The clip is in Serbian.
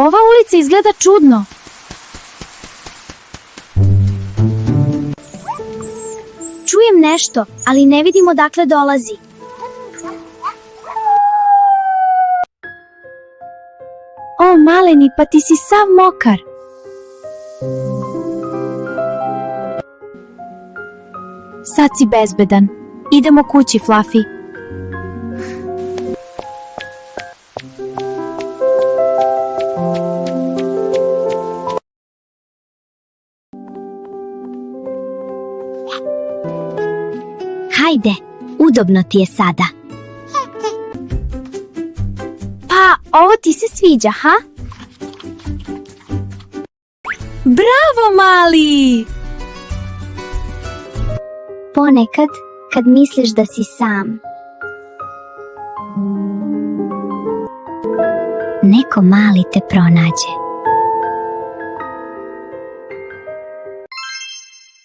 Ova ulica izgleda čudno. Čujem nešto, ali ne vidim odakle dolazi. O, maleni, pa ti si sav mokar. Sad si bezbedan. Idemo kući, Fluffy. Hajde, udobno ti je sada. Pa, ovo ti se sviđa, ha? Bravo, mali! Ponekad, kad misliš da si sam, neko mali te pronađe.